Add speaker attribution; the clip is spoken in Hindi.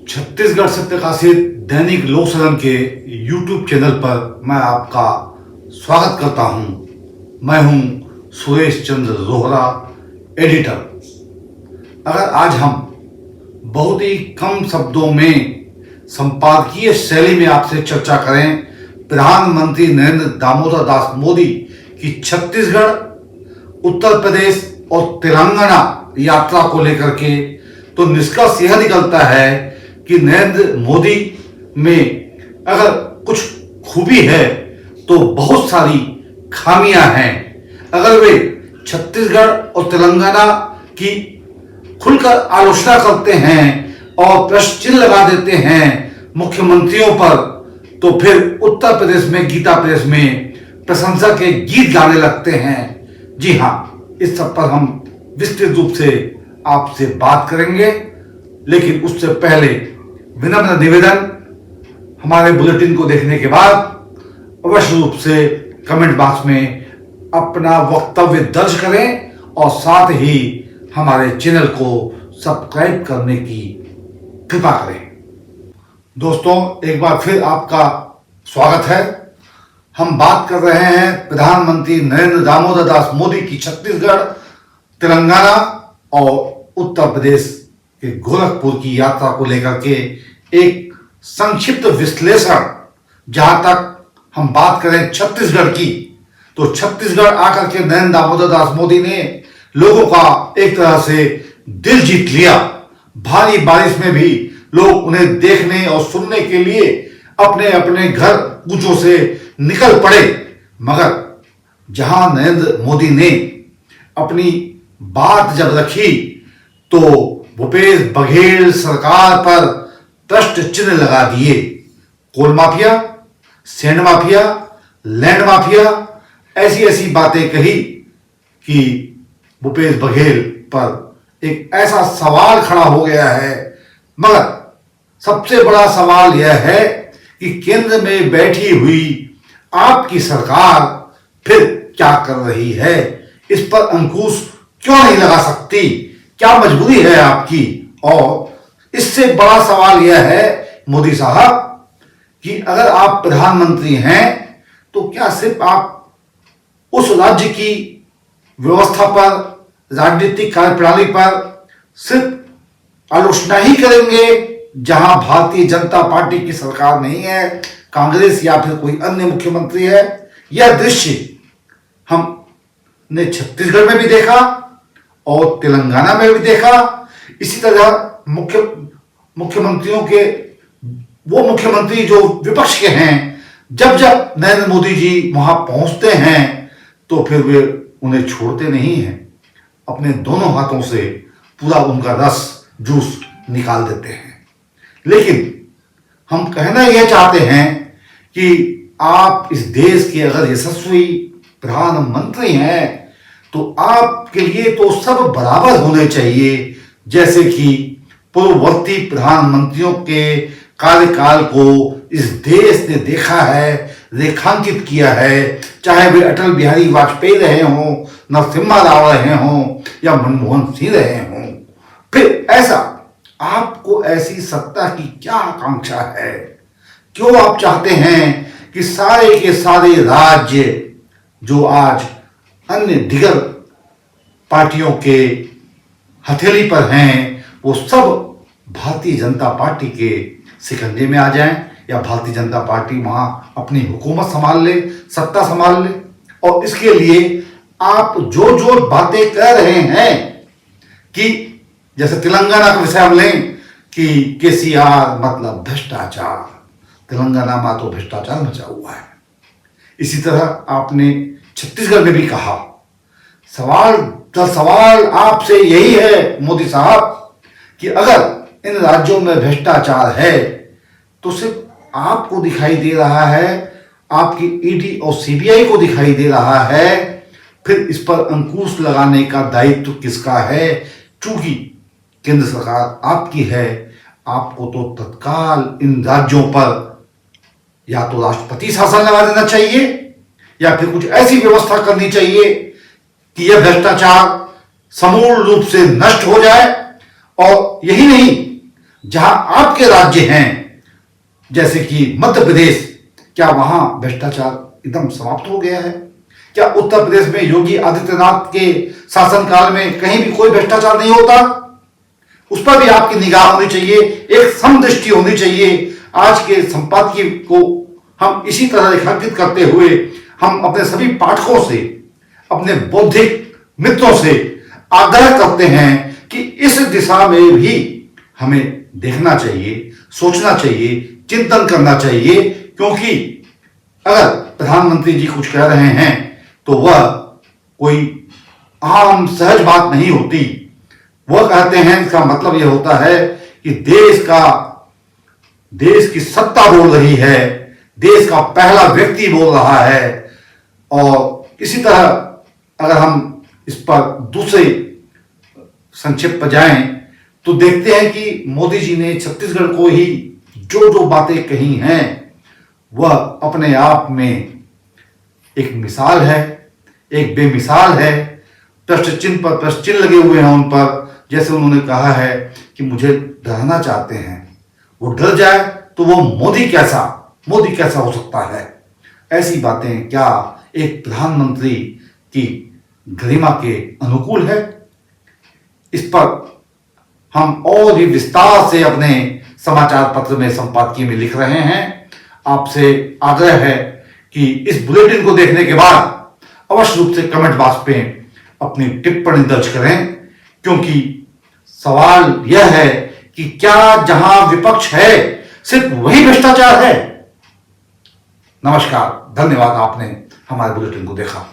Speaker 1: छत्तीसगढ़ से प्रकाशित दैनिक लोक सदन के YouTube चैनल पर मैं आपका स्वागत करता हूं। मैं हूं सुरेश चंद्र रोहरा, एडिटर। अगर आज हम बहुत ही कम शब्दों में संपादकीय शैली में आपसे चर्चा करें प्रधानमंत्री नरेंद्र दामोदर दास मोदी की छत्तीसगढ़, उत्तर प्रदेश और तेलंगाना यात्रा को लेकर के, तो निष्कर्ष यह निकलता है कि नरेंद्र मोदी में अगर कुछ खूबी है तो बहुत सारी खामियां हैं। अगर वे छत्तीसगढ़ और तेलंगाना की खुलकर आलोचना करते हैं और प्रश्न चिन्ह लगा देते हैं मुख्यमंत्रियों पर, तो फिर उत्तर प्रदेश में गीता प्रेस में प्रशंसा के गीत गाने लगते हैं। जी हाँ, इस सब पर हम विस्तृत रूप से आपसे बात करेंगे, लेकिन उससे पहले विनम्र निवेदन, हमारे बुलेटिन को देखने के बाद अवश्य रूप से कमेंट बॉक्स में अपना वक्तव्य दर्ज करें और साथ ही हमारे चैनल को सब्सक्राइब करने की कृपा करें। दोस्तों, एक बार फिर आपका स्वागत है। हम बात कर रहे हैं प्रधानमंत्री नरेंद्र दामोदर दास मोदी की छत्तीसगढ़, तेलंगाना और उत्तर प्रदेश के गोरखपुर की यात्रा को लेकर के एक संक्षिप्त विश्लेषण। जहां तक हम बात करें छत्तीसगढ़ की, तो छत्तीसगढ़ आकर के नरेंद्र दामोदर दास मोदी ने लोगों का एक तरह से दिल जीत लिया। भारी बारिश में भी लोग उन्हें देखने और सुनने के लिए अपने अपने घर कूचों से निकल पड़े। मगर जहां नरेंद्र मोदी ने अपनी बात जब रखी तो भूपेश बघेल सरकार पर प्रश्न चिन्ह लगा दिए। Coal mafia, sand mafia, land mafia, ऐसी ऐसी बातें कही कि भूपेश बघेल पर एक ऐसा सवाल खड़ा हो गया है। मगर सबसे बड़ा सवाल यह है कि केंद्र में बैठी हुई आपकी सरकार फिर क्या कर रही है, इस पर अंकुश क्यों नहीं लगा सकती? क्या मजबूरी है आपकी? और इससे बड़ा सवाल यह है मोदी साहब कि अगर आप प्रधानमंत्री हैं तो क्या सिर्फ आप उस राज्य की व्यवस्था पर, राजनीतिक कार्यप्रणाली पर सिर्फ आलोचना ही करेंगे जहां भारतीय जनता पार्टी की सरकार नहीं है, कांग्रेस या फिर कोई अन्य मुख्यमंत्री है? यह दृश्य हमने छत्तीसगढ़ में भी देखा और तेलंगाना में भी देखा। इसी तरह मुख्यमंत्रियों के वो मुख्यमंत्री जो विपक्ष के हैं, जब जब नरेंद्र मोदी जी वहां पहुंचते हैं तो फिर वे उन्हें छोड़ते नहीं हैं, अपने दोनों हाथों से पूरा उनका रस जूस निकाल देते हैं। लेकिन हम कहना यह चाहते हैं कि आप इस देश के अगर यशस्वी प्रधानमंत्री हैं तो आपके लिए तो सब बराबर होने चाहिए। जैसे कि पूर्ववर्ती प्रधानमंत्रियों के कार्यकाल को इस देश ने देखा है, रेखांकित किया है, चाहे वे अटल बिहारी वाजपेयी रहे हों, नरसिम्हा राव रहे हों या मनमोहन सिंह रहे हों। फिर ऐसा आपको ऐसी सत्ता की क्या आकांक्षा है? क्यों आप चाहते हैं कि सारे के सारे राज्य जो आज अन्य दिगर पार्टियों के हथेली पर हैं, वो सब भारतीय जनता पार्टी के शिकंजे में आ जाएं, या भारतीय जनता पार्टी वहां अपनी हुकूमत संभाल ले, सत्ता संभाल ले? और इसके लिए आप जो जो बातें कह रहे हैं कि जैसे तेलंगाना का विषय हम लें कि केसीआर मतलब भ्रष्टाचार, तेलंगाना में तो भ्रष्टाचार मचा हुआ है। इसी तरह आपने छत्तीसगढ़ में भी कहा। सवाल आपसे यही है मोदी साहब कि अगर इन राज्यों में भ्रष्टाचार है तो सिर्फ आपको दिखाई दे रहा है, आपकी ईडी और सीबीआई को दिखाई दे रहा है, फिर इस पर अंकुश लगाने का दायित्व किसका है? चूंकि केंद्र सरकार आपकी है, आपको तो तत्काल इन राज्यों पर या तो राष्ट्रपति शासन लगा देना चाहिए या फिर कुछ ऐसी व्यवस्था करनी चाहिए कि यह भ्रष्टाचार समूल रूप से नष्ट हो जाए। और यही नहीं, जहां आपके राज्य हैं जैसे कि मध्य प्रदेश, क्या वहां भ्रष्टाचार एकदम समाप्त हो गया है? क्या उत्तर प्रदेश में योगी आदित्यनाथ के शासनकाल में कहीं भी कोई भ्रष्टाचार नहीं होता? उस पर भी आपकी निगाह होनी चाहिए, एक समदृष्टि होनी चाहिए। आज के संपादकीय को हम इसी तरह रेखांकित करते हुए हम अपने सभी पाठकों से, अपने बौद्धिक मित्रों से आग्रह करते हैं कि इस दिशा में भी हमें देखना चाहिए, सोचना चाहिए, चिंतन करना चाहिए, क्योंकि अगर प्रधानमंत्री जी कुछ कह रहे हैं तो वह कोई आम सहज बात नहीं होती। वह कहते हैं, इसका मतलब यह होता है कि देश की सत्ता बोल रही है, देश का पहला व्यक्ति बोल रहा है। और इसी तरह अगर हम इस पर दूसरे संक्षेप पर जाएं तो देखते हैं कि मोदी जी ने छत्तीसगढ़ को ही जो बातें कही हैं वह अपने आप में एक मिसाल है, एक बेमिसाल है। प्रश्न चिन्ह पर प्रश्न चिन्ह लगे हुए हैं उन पर। जैसे उन्होंने कहा है कि मुझे डराना चाहते हैं, वो डर जाए तो वो मोदी कैसा हो सकता है? ऐसी बातें क्या एक प्रधानमंत्री की गरिमा के अनुकूल है? इस पर हम और भी विस्तार से अपने समाचार पत्र में, संपादकीय में लिख रहे हैं। आपसे आग्रह है कि इस बुलेटिन को देखने के बाद अवश्य रूप से कमेंट बॉक्स पे अपनी टिप्पणी दर्ज करें, क्योंकि सवाल यह है कि क्या जहां विपक्ष है सिर्फ वही भ्रष्टाचार है? नमस्कार, धन्यवाद, आपने हमारे बुलेटिन को देखा।